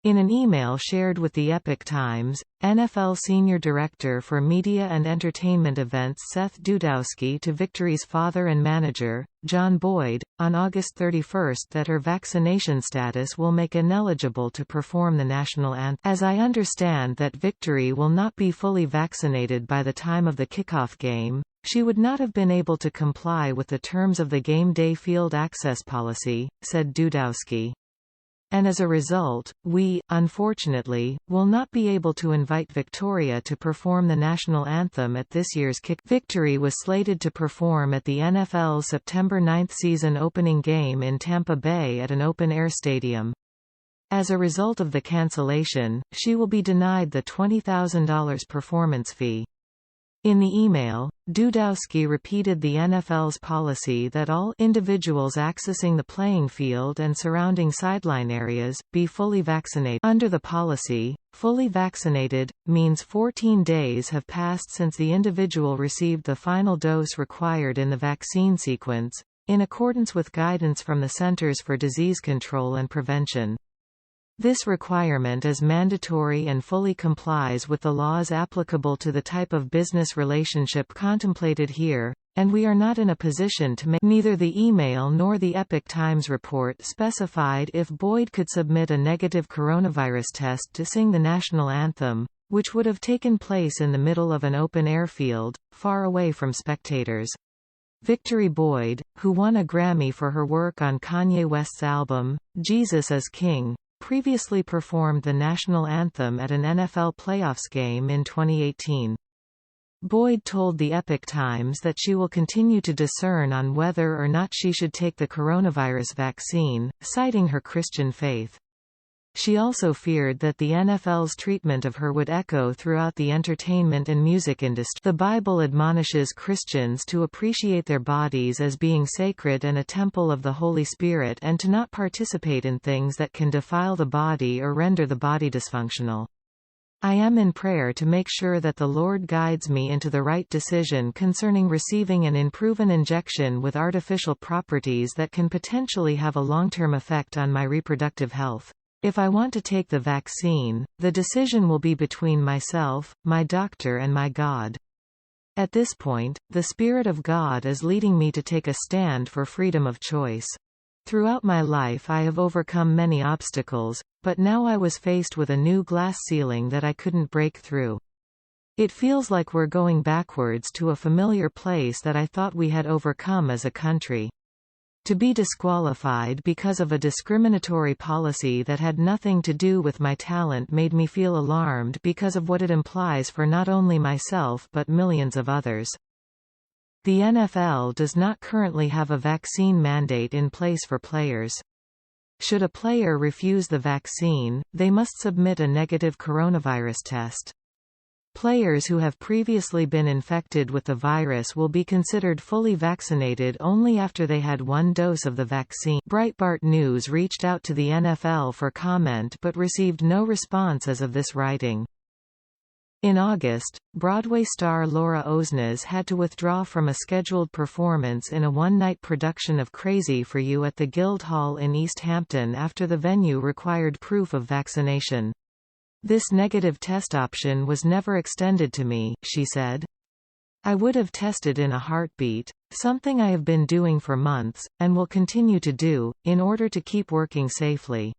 In an email shared with the Epoch Times, NFL Senior Director for Media and Entertainment Events Seth Dudowski to Victory's father and manager, John Boyd, on August 31 that her vaccination status will make ineligible to perform the national anthem. As I understand that Victory will not be fully vaccinated by the time of the kickoff game, she would not have been able to comply with the terms of the game day field access policy, said Dudowski. And as a result, we, unfortunately, will not be able to invite Victoria to perform the national anthem at this year's kick. Victory was slated to perform at the NFL's September 9 season opening game in Tampa Bay at an open-air stadium. As a result of the cancellation, she will be denied the $20,000 performance fee. In the email, Dudowski repeated the NFL's policy that all individuals accessing the playing field and surrounding sideline areas be fully vaccinated. Under the policy, fully vaccinated means 14 days have passed since the individual received the final dose required in the vaccine sequence, in accordance with guidance from the Centers for Disease Control and Prevention. This requirement is mandatory and fully complies with the laws applicable to the type of business relationship contemplated here, and we are not in a position to make. Neither the email nor the Epoch Times report specified if Boyd could submit a negative coronavirus test to sing the national anthem, which would have taken place in the middle of an open airfield, far away from spectators. Victory Boyd, who won a Grammy for her work on Kanye West's album, Jesus is King, previously performed the national anthem at an NFL playoffs game in 2018. Boyd told the Epoch Times that she will continue to discern on whether or not she should take the coronavirus vaccine, citing her Christian faith. She also feared that the NFL's treatment of her would echo throughout the entertainment and music industry. The Bible admonishes Christians to appreciate their bodies as being sacred and a temple of the Holy Spirit and to not participate in things that can defile the body or render the body dysfunctional. I am in prayer to make sure that the Lord guides me into the right decision concerning receiving an unproven injection with artificial properties that can potentially have a long-term effect on my reproductive health. If I want to take the vaccine, the decision will be between myself, my doctor and my God. At this point, the Spirit of God is leading me to take a stand for freedom of choice. Throughout my life I have overcome many obstacles, but now I was faced with a new glass ceiling that I couldn't break through. It feels like we're going backwards to a familiar place that I thought we had overcome as a country. To be disqualified because of a discriminatory policy that had nothing to do with my talent made me feel alarmed because of what it implies for not only myself but millions of others. The NFL does not currently have a vaccine mandate in place for players. Should a player refuse the vaccine, they must submit a negative coronavirus test. Players who have previously been infected with the virus will be considered fully vaccinated only after they had one dose of the vaccine. Breitbart News reached out to the NFL for comment but received no response as of this writing. In August, Broadway star Laura Osnes had to withdraw from a scheduled performance in a one-night production of Crazy for You at the Guildhall in East Hampton after the venue required proof of vaccination. This negative test option was never extended to me, she said. I would have tested in a heartbeat, something I have been doing for months, and will continue to do, in order to keep working safely.